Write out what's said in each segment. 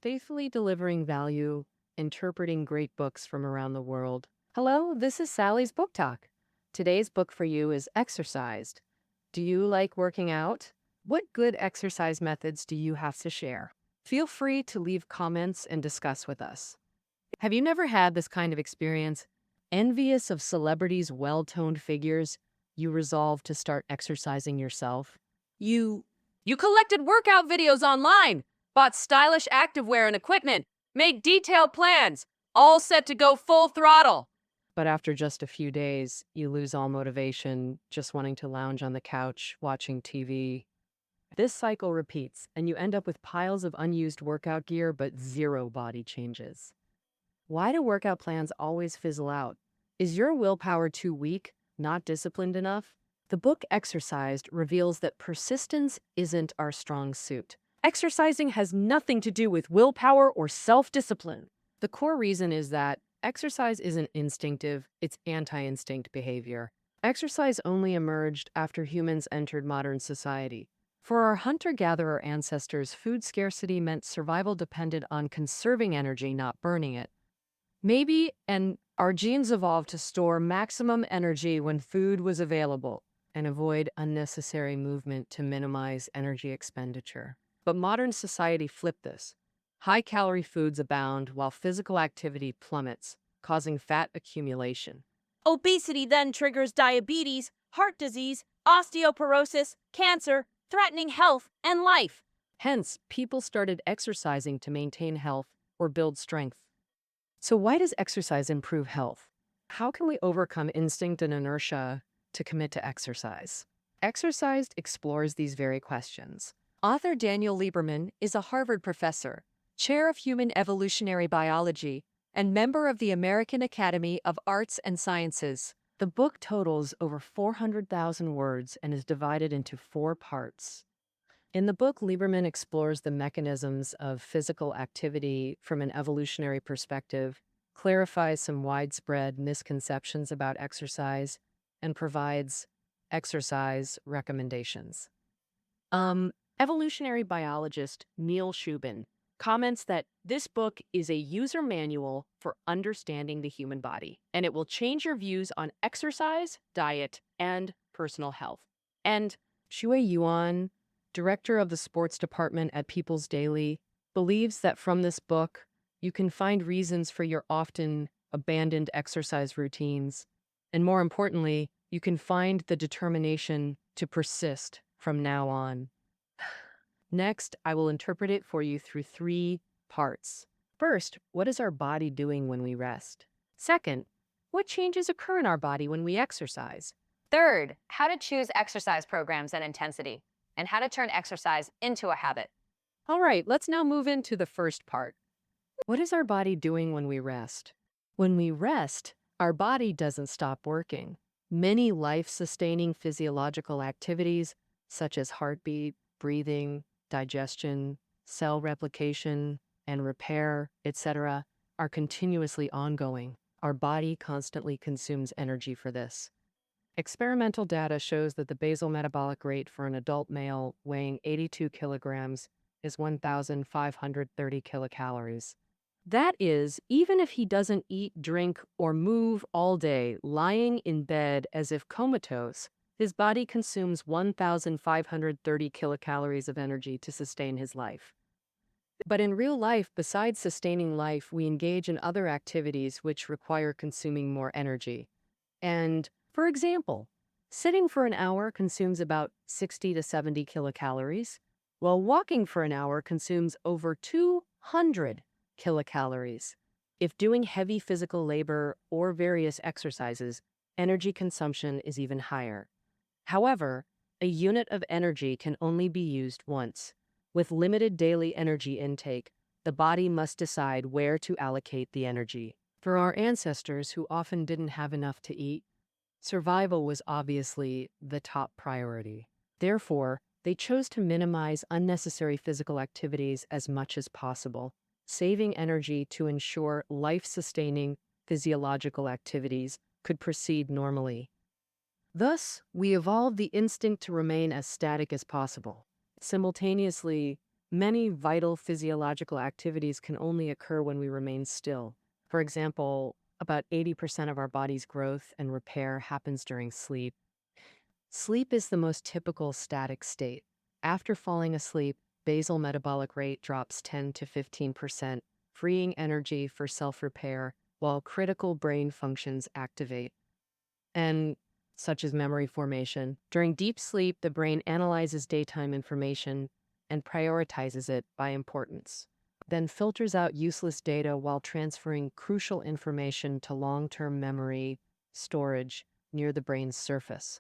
faithfully delivering value, interpreting great books from around the world. Hello, this is Sally's Book Talk. Today's book for you is Exercised. Do you like working out? What good exercise methods do you have to share? Feel free to leave comments and discuss with us. Have you never had this kind of experience? Envious of celebrities' well-toned figures, you resolve to start exercising yourself? You you collected workout videos online, bought stylish activewear and equipment, made detailed plans, all set to go full throttle. But after just a few days, you lose all motivation, just wanting to lounge on the couch, watching TV. This cycle repeats, and you end up with piles of unused workout gear but zero body changes. Why do workout plans always fizzle out? Is your willpower too weak, not disciplined enough? The book Exercised reveals that persistence isn't our strong suit. Exercising has nothing to do with willpower or self-discipline. The core reason is that exercise isn't instinctive, it's anti-instinct behavior. Exercise only emerged after humans entered modern society. For our hunter-gatherer ancestors, food scarcity meant survival depended on conserving energy, not burning it. And our genes evolved to store maximum energy when food was available and avoid unnecessary movement to minimize energy expenditure. But modern society flipped this. High-calorie foods abound while physical activity plummets, causing fat accumulation. Obesity then triggers diabetes, heart disease, osteoporosis, cancer, threatening health and life. Hence, people started exercising to maintain health or build strength. So why does exercise improve health? How can we overcome instinct and inertia to commit to exercise? Exercised explores these very questions. Author Daniel Lieberman is a Harvard professor, chair of human evolutionary biology, and member of the American Academy of Arts and Sciences. The book totals over 400,000 words and is divided into 4 parts. In the book, Lieberman explores the mechanisms of physical activity from an evolutionary perspective, clarifies some widespread misconceptions about exercise, and provides exercise recommendations. Evolutionary biologist Neil Shubin comments that this book is a user manual for understanding the human body, and it will change your views on exercise, diet, and personal health. And Shui Yuan, director of the sports department at People's Daily, believes that from this book, you can find reasons for your often abandoned exercise routines. And more importantly, you can find the determination to persist from now on. Next, I will interpret it for you through 3 parts. First, what is our body doing when we rest? Second, what changes occur in our body when we exercise? Third, how to choose exercise programs and intensity, and how to turn exercise into a habit. All right, let's now move into the first part. What is our body doing when we rest? When we rest, our body doesn't stop working. Many life-sustaining physiological activities, such as heartbeat, breathing, digestion, cell replication, and repair, etc., are continuously ongoing. Our body constantly consumes energy for this. Experimental data shows that the basal metabolic rate for an adult male weighing 82 kilograms is 1,530 kilocalories. That is, even if he doesn't eat, drink, or move all day, lying in bed as if comatose, his body consumes 1,530 kilocalories of energy to sustain his life. But in real life, besides sustaining life, we engage in other activities which require consuming more energy. And, for example, sitting for an hour consumes about 60 to 70 kilocalories, while walking for an hour consumes over 200 kilocalories. If doing heavy physical labor or various exercises, energy consumption is even higher. However, a unit of energy can only be used once. With limited daily energy intake, the body must decide where to allocate the energy. For our ancestors who often didn't have enough to eat, survival was obviously the top priority. Therefore, they chose to minimize unnecessary physical activities as much as possible, saving energy to ensure life-sustaining physiological activities could proceed normally. Thus, we evolved the instinct to remain as static as possible. Simultaneously, Many vital physiological activities can only occur when we remain still. For example, about 80% of our body's growth and repair happens during sleep. Sleep is the most typical static state. After falling asleep, basal metabolic rate drops 10 to 15%, freeing energy for self-repair while critical brain functions activate, and such as memory formation. During deep sleep, the brain analyzes daytime information and prioritizes it by importance, then filters out useless data while transferring crucial information to long-term memory storage near the brain's surface.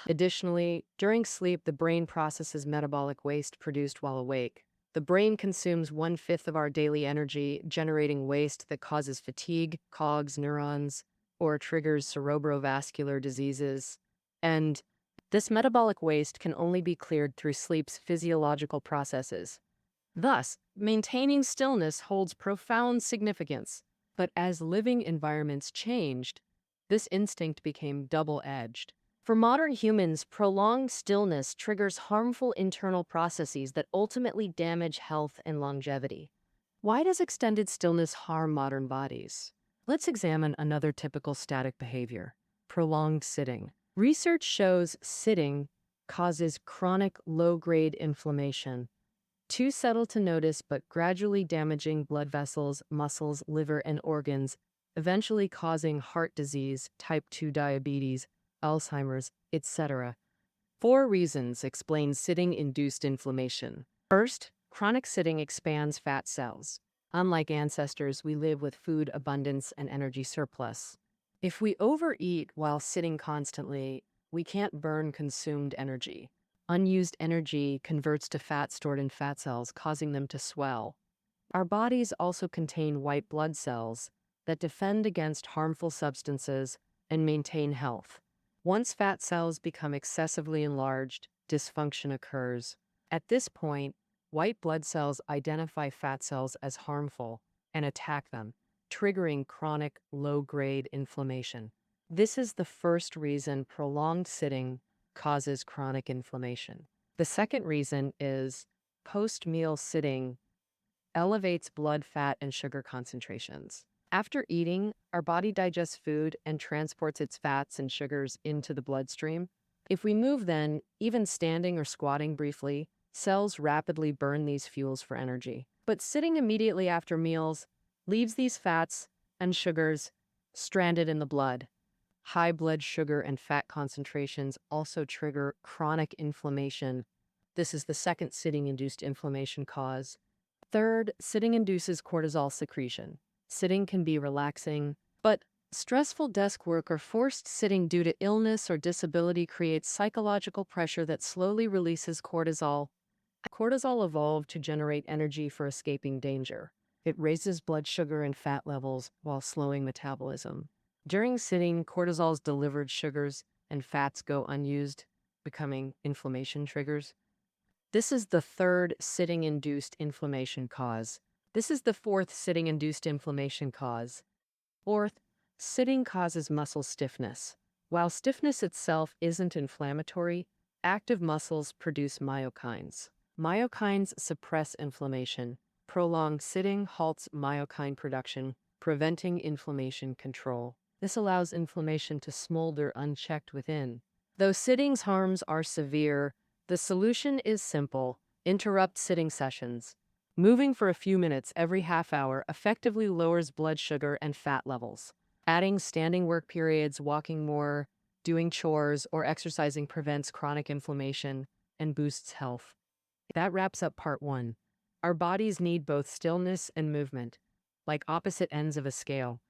Additionally, during sleep, the brain processes metabolic waste produced while awake. The brain consumes 1/5 of our daily energy, generating waste that causes fatigue, clogs neurons, or triggers cerebrovascular diseases. And this metabolic waste can only be cleared through sleep's physiological processes. Thus, maintaining stillness holds profound significance. But as living environments changed, this instinct became double-edged. For modern humans, prolonged stillness triggers harmful internal processes that ultimately damage health and longevity. Why does extended stillness harm modern bodies? Let's examine another typical static behavior: prolonged sitting. Research shows sitting causes chronic low-grade inflammation, too subtle to notice but gradually damaging blood vessels, muscles, liver, and organs, eventually causing heart disease, type 2 diabetes, Alzheimer's, etc. 4 reasons explain sitting-induced inflammation. First, chronic sitting expands fat cells. Unlike ancestors, we live with food abundance and energy surplus. If we overeat while sitting constantly, we can't burn consumed energy. Unused energy converts to fat stored in fat cells, causing them to swell. Our bodies also contain white blood cells that defend against harmful substances and maintain health. Once fat cells become excessively enlarged, dysfunction occurs. At this point, white blood cells identify fat cells as harmful and attack them, triggering chronic low-grade inflammation. This is the first reason prolonged sitting causes chronic inflammation. The second reason is post-meal sitting elevates blood fat and sugar concentrations. After eating, our body digests food and transports its fats and sugars into the bloodstream. If we move then, even standing or squatting briefly, cells rapidly burn these fuels for energy. But sitting immediately after meals leaves these fats and sugars stranded in the blood. High blood sugar and fat concentrations also trigger chronic inflammation. This is the second sitting-induced inflammation cause. Third, sitting induces cortisol secretion. Sitting can be relaxing, but stressful desk work or forced sitting due to illness or disability creates psychological pressure that slowly releases cortisol. Cortisol evolved to generate energy for escaping danger. It raises blood sugar and fat levels while slowing metabolism. During sitting, cortisol's delivered sugars and fats go unused, becoming inflammation triggers. This is the third sitting-induced inflammation cause. This is the fourth sitting-induced inflammation cause. Fourth, sitting causes muscle stiffness. While stiffness itself isn't inflammatory, active muscles produce myokines. Myokines suppress inflammation. Prolonged sitting halts myokine production, preventing inflammation control. This allows inflammation to smolder unchecked within. Though sitting's harms are severe, the solution is simple: interrupt sitting sessions. Moving for a few minutes every half hour effectively lowers blood sugar and fat levels. Adding standing work periods, walking more, doing chores, or exercising prevents chronic inflammation and boosts health. That wraps up part 1. Our bodies need both stillness and movement, like opposite ends of a scale.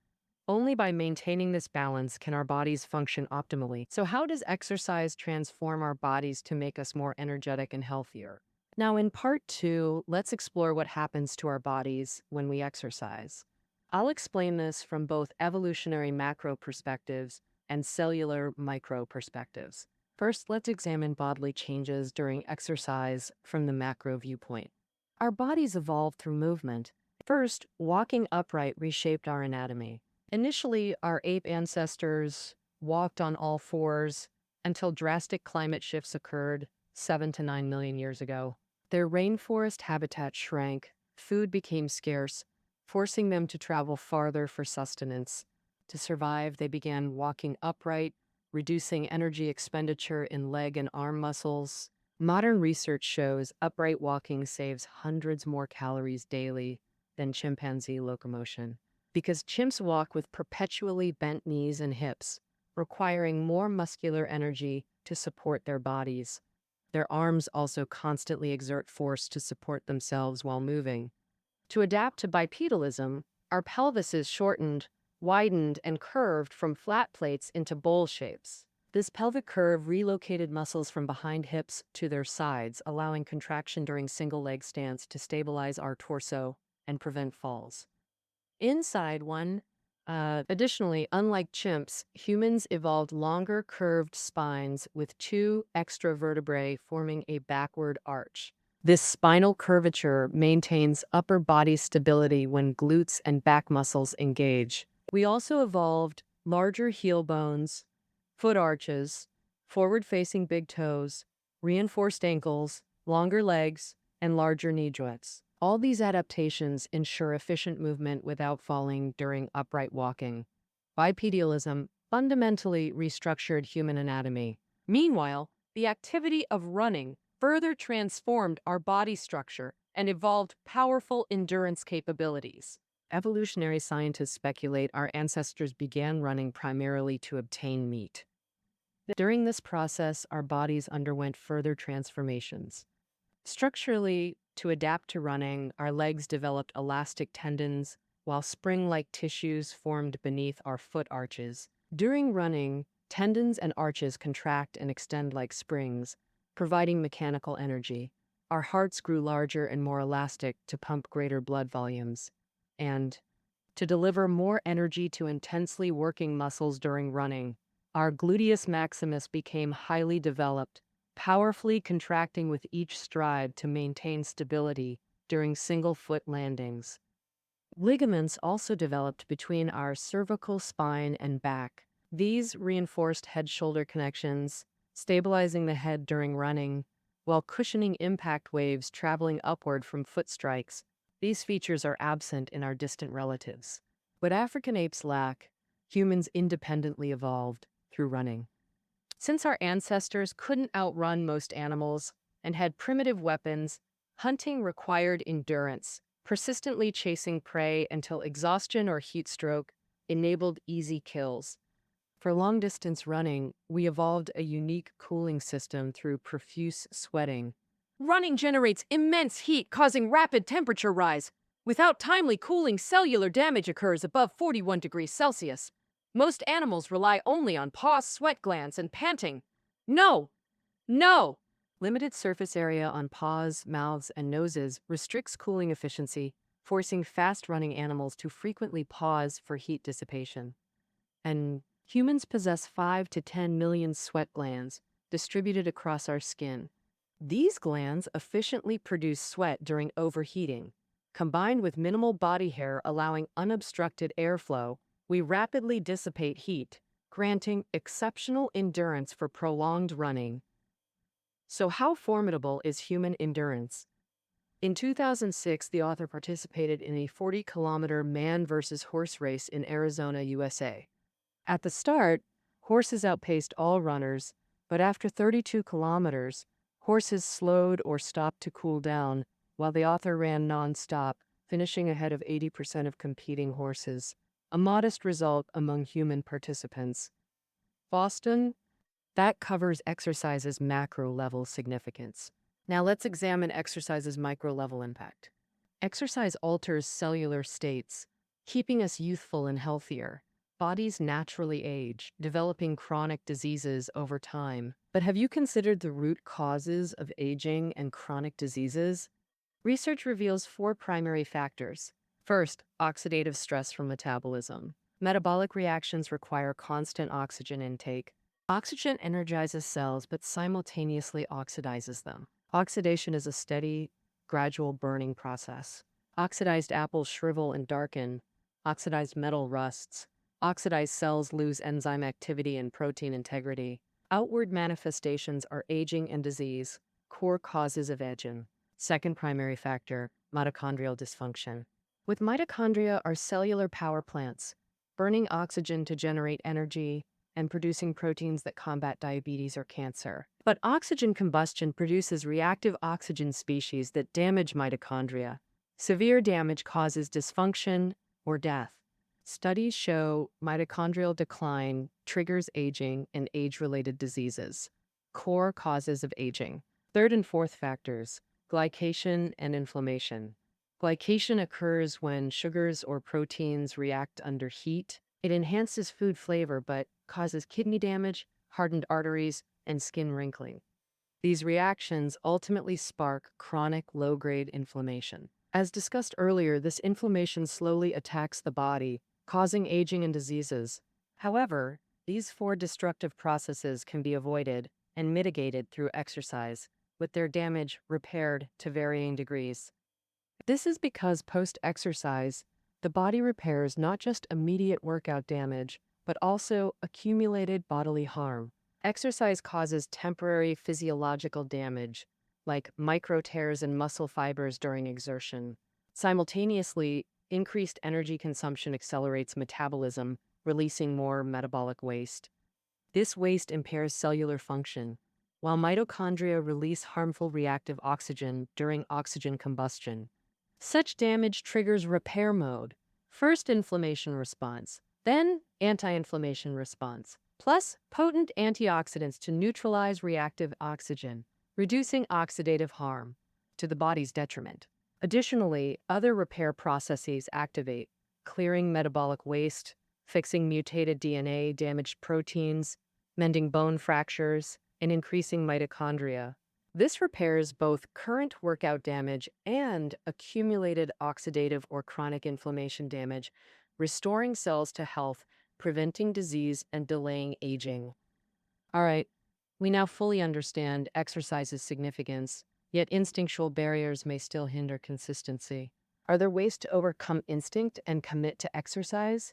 Only by maintaining this balance can our bodies function optimally. So how does exercise transform our bodies to make us more energetic and healthier? Now, in part 2, let's explore what happens to our bodies when we exercise. I'll explain this from both evolutionary macro perspectives and cellular micro perspectives. First, let's examine bodily changes during exercise from the macro viewpoint. Our bodies evolved through movement. First, walking upright reshaped our anatomy. Initially, our ape ancestors walked on all fours until drastic climate shifts occurred 7 to 9 million years ago. Their rainforest habitat shrank, food became scarce, forcing them to travel farther for sustenance. To survive, they began walking upright, reducing energy expenditure in leg and arm muscles. Modern research shows upright walking saves hundreds more calories daily than chimpanzee locomotion. Because chimps walk with perpetually bent knees and hips, requiring more muscular energy to support their bodies. Their arms also constantly exert force to support themselves while moving. To adapt to bipedalism, our pelvises shortened, widened, and curved from flat plates into bowl shapes. This pelvic curve relocated muscles from behind hips to their sides, allowing contraction during single leg stance to stabilize our torso and prevent falls. Inside one, additionally, unlike chimps, humans evolved longer curved spines with two extra vertebrae forming a backward arch. This spinal curvature maintains upper body stability when glutes and back muscles engage. We also evolved larger heel bones, foot arches, forward-facing big toes, reinforced ankles, longer legs, and larger knee joints. All these adaptations ensure efficient movement without falling during upright walking. Bipedalism fundamentally restructured human anatomy. Meanwhile, the activity of running further transformed our body structure and evolved powerful endurance capabilities. Evolutionary scientists speculate our ancestors began running primarily to obtain meat. During this process, our bodies underwent further transformations. Structurally, to adapt to running, our legs developed elastic tendons, while spring-like tissues formed beneath our foot arches. During running, tendons and arches contract and extend like springs, providing mechanical energy. Our hearts grew larger and more elastic to pump greater blood volumes. And to deliver more energy to intensely working muscles during running, our gluteus maximus became highly developed, powerfully contracting with each stride to maintain stability during single-foot landings. Ligaments also developed between our cervical spine and back. These reinforced head-shoulder connections, stabilizing the head during running, while cushioning impact waves traveling upward from foot strikes. These features are absent in our distant relatives. What African apes lack, humans independently evolved through running. Since our ancestors couldn't outrun most animals and had primitive weapons, hunting required endurance, persistently chasing prey until exhaustion or heat stroke enabled easy kills. For long-distance running, we evolved a unique cooling system through profuse sweating. Running generates immense heat, causing rapid temperature rise. Without timely cooling, cellular damage occurs above 41 degrees Celsius. Most animals rely only on paws, sweat glands, and panting. No! No! Limited surface area on paws, mouths, and noses restricts cooling efficiency, forcing fast-running animals to frequently pause for heat dissipation. And humans possess 5 to 10 million sweat glands distributed across our skin. These glands efficiently produce sweat during overheating. Combined with minimal body hair allowing unobstructed airflow, we rapidly dissipate heat, granting exceptional endurance for prolonged running. So how formidable is human endurance? In 2006, the author participated in a 40-kilometer man versus horse race in Arizona, USA. At the start, horses outpaced all runners, but after 32 kilometers, horses slowed or stopped to cool down, while the author ran non-stop, finishing ahead of 80% of competing horses, a modest result among human participants. Boston, that covers exercise's macro-level significance. Now let's examine exercise's micro-level impact. Exercise alters cellular states, keeping us youthful and healthier. Bodies naturally age, developing chronic diseases over time. But have you considered the root causes of aging and chronic diseases? Research reveals 4 primary factors. First, oxidative stress from metabolism. Metabolic reactions require constant oxygen intake. Oxygen energizes cells but simultaneously oxidizes them. Oxidation is a steady, gradual burning process. Oxidized apples shrivel and darken. Oxidized metal rusts. Oxidized cells lose enzyme activity and protein integrity. Outward manifestations are aging and disease, core causes of aging. Second primary factor, mitochondrial dysfunction. With mitochondria are cellular power plants, burning oxygen to generate energy and producing proteins that combat diabetes or cancer. But oxygen combustion produces reactive oxygen species that damage mitochondria. Severe damage causes dysfunction or death. Studies show mitochondrial decline triggers aging and age-related diseases. Core causes of aging. Third and fourth factors, glycation and inflammation. Glycation occurs when sugars or proteins react under heat. It enhances food flavor but causes kidney damage, hardened arteries, and skin wrinkling. These reactions ultimately spark chronic low-grade inflammation. As discussed earlier, this inflammation slowly attacks the body, causing aging and diseases. However, these four destructive processes can be avoided and mitigated through exercise, with their damage repaired to varying degrees. This is because post-exercise, the body repairs not just immediate workout damage, but also accumulated bodily harm. Exercise causes temporary physiological damage, like micro tears in muscle fibers during exertion. Simultaneously, increased energy consumption accelerates metabolism, releasing more metabolic waste. This waste impairs cellular function, while mitochondria release harmful reactive oxygen during oxygen combustion. Such damage triggers repair mode, first inflammation response, then anti-inflammation response, plus potent antioxidants to neutralize reactive oxygen, reducing oxidative harm to the body's detriment. Additionally, other repair processes activate, clearing metabolic waste, fixing mutated DNA, damaged proteins, mending bone fractures, and increasing mitochondria. This repairs both current workout damage and accumulated oxidative or chronic inflammation damage, restoring cells to health, preventing disease, and delaying aging. All right, we now fully understand exercise's significance, yet instinctual barriers may still hinder consistency. Are there ways to overcome instinct and commit to exercise?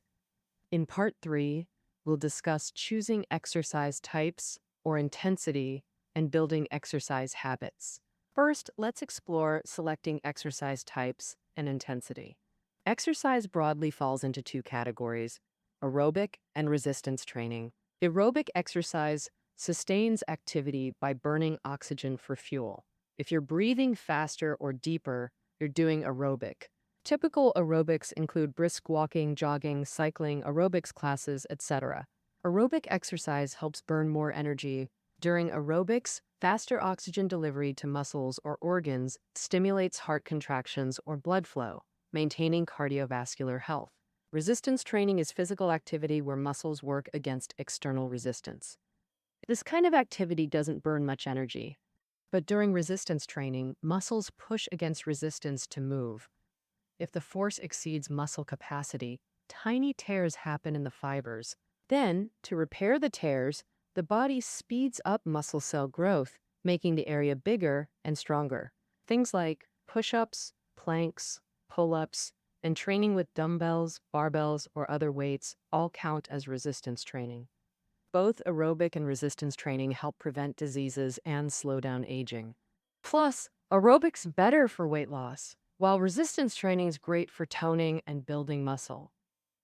In Part 3, we'll discuss choosing exercise types or intensity and building exercise habits. First, let's explore selecting exercise types and intensity. Exercise broadly falls into two categories: aerobic and resistance training. Aerobic exercise sustains activity by burning oxygen for fuel. If you're breathing faster or deeper, you're doing aerobic. Typical aerobics include brisk walking, jogging, cycling, aerobics classes, etc. Aerobic exercise helps burn more energy. During aerobics, faster oxygen delivery to muscles or organs stimulates heart contractions or blood flow, maintaining cardiovascular health. Resistance training is physical activity where muscles work against external resistance. This kind of activity doesn't burn much energy, but during resistance training, muscles push against resistance to move. If the force exceeds muscle capacity, tiny tears happen in the fibers. Then, to repair the tears, the body speeds up muscle cell growth, making the area bigger and stronger. Things like push-ups, planks, pull-ups, and training with dumbbells, barbells, or other weights all count as resistance training. Both aerobic and resistance training help prevent diseases and slow down aging. Plus, aerobics better for weight loss, while resistance training is great for toning and building muscle.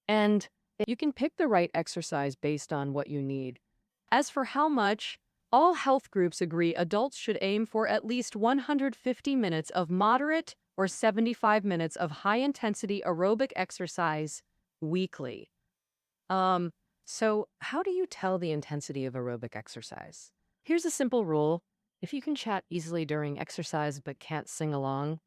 And you can pick the right exercise based on what you need. As for how much, all health groups agree adults should aim for at least 150 minutes of moderate or 75 minutes of high-intensity aerobic exercise weekly. So how do you tell the intensity of aerobic exercise? Here's a simple rule. If you can chat easily during exercise but can't sing along,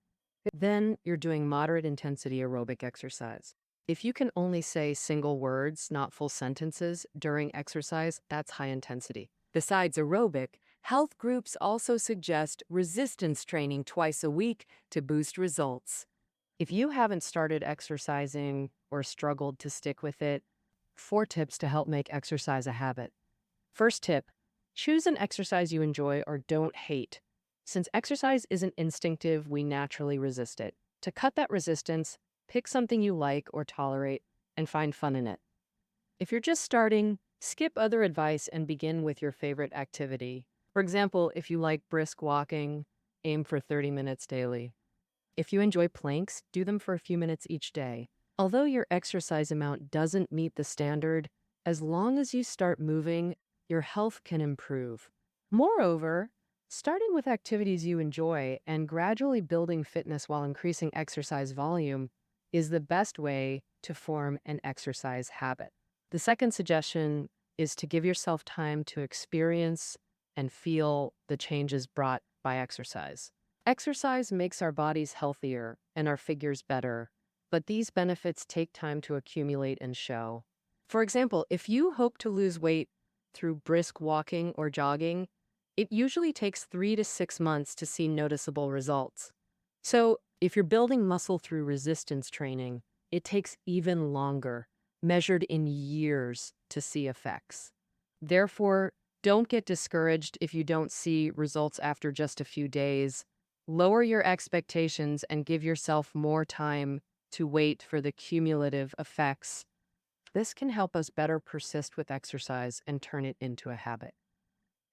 then you're doing moderate intensity aerobic exercise. If you can only say single words, not full sentences, during exercise, that's high intensity. Besides aerobic, health groups also suggest resistance training twice a week to boost results. If you haven't started exercising or struggled to stick with it, 4 tips to help make exercise a habit. First tip, choose an exercise you enjoy or don't hate. Since exercise isn't instinctive, we naturally resist it. To cut that resistance, pick something you like or tolerate and find fun in it. If you're just starting, skip other advice and begin with your favorite activity. For example, if you like brisk walking, aim for 30 minutes daily. If you enjoy planks, do them for a few minutes each day. Although your exercise amount doesn't meet the standard, as long as you start moving, your health can improve. Moreover, starting with activities you enjoy and gradually building fitness while increasing exercise volume is the best way to form an exercise habit. The second suggestion is to give yourself time to experience and feel the changes brought by exercise. Exercise makes our bodies healthier and our figures better, but these benefits take time to accumulate and show. For example, if you hope to lose weight through brisk walking or jogging, it usually takes 3 to 6 months to see noticeable results. So, if you're building muscle through resistance training, it takes even longer, measured in years, to see effects. Therefore, don't get discouraged if you don't see results after just a few days. Lower your expectations and give yourself more time to wait for the cumulative effects. This can help us better persist with exercise and turn it into a habit.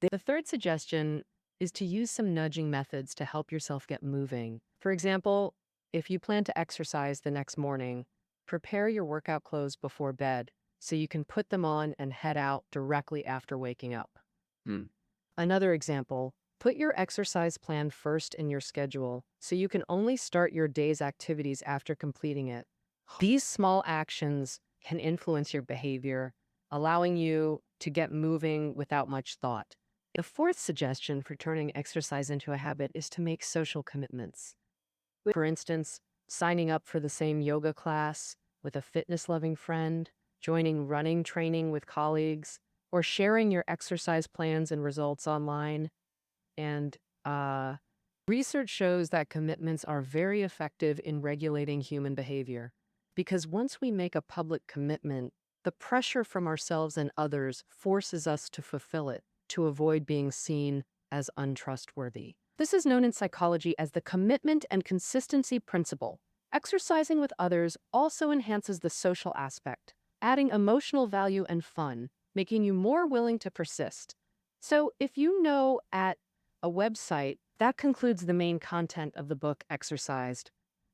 The third suggestion is to use some nudging methods to help yourself get moving. For example, if you plan to exercise the next morning, prepare your workout clothes before bed so you can put them on and head out directly after waking up. Another example, put your exercise plan first in your schedule so you can only start your day's activities after completing it. These small actions can influence your behavior, allowing you to get moving without much thought. The fourth suggestion for turning exercise into a habit is to make social commitments. For instance, signing up for the same yoga class with a fitness-loving friend, joining running training with colleagues, or sharing your exercise plans and results online. And research shows that commitments are very effective in regulating human behavior. Because once we make a public commitment, the pressure from ourselves and others forces us to fulfill it, to avoid being seen as untrustworthy. This is known in psychology as the commitment and consistency principle. Exercising with others also enhances the social aspect, adding emotional value and fun, making you more willing to persist. So if you know at a website, that concludes the main content of the book Exercised.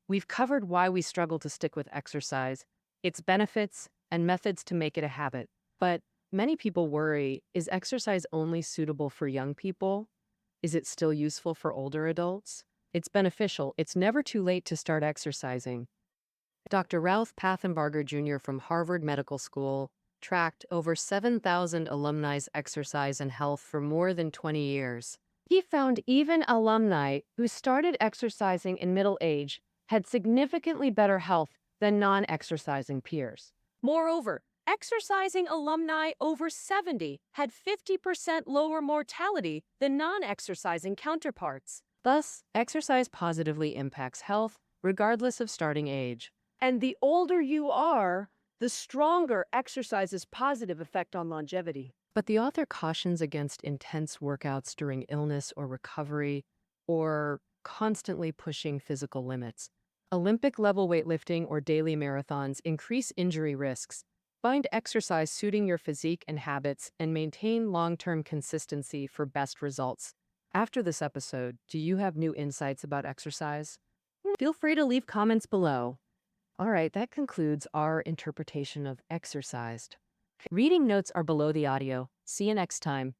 We've covered why we struggle to stick with exercise, its benefits, and methods to make it a habit. But many people worry, is exercise only suitable for young people? Is it still useful for older adults? It's beneficial. It's never too late to start exercising. Dr. Ralph Pathenbarger Jr. from Harvard Medical School tracked over 7,000 alumni's exercise and health for more than 20 years. He found even alumni who started exercising in middle age had significantly better health than non-exercising peers. Moreover, exercising alumni over 70 had 50% lower mortality than non-exercising counterparts. Thus, exercise positively impacts health regardless of starting age. And the older you are, the stronger exercise's positive effect on longevity. But the author cautions against intense workouts during illness or recovery, or constantly pushing physical limits. Olympic-level weightlifting or daily marathons increase injury risks. Find exercise suiting your physique and habits and maintain long-term consistency for best results. After this episode, do you have new insights about exercise? Feel free to leave comments below. All right, that concludes our interpretation of Exercised. Reading notes are below the audio. See you next time.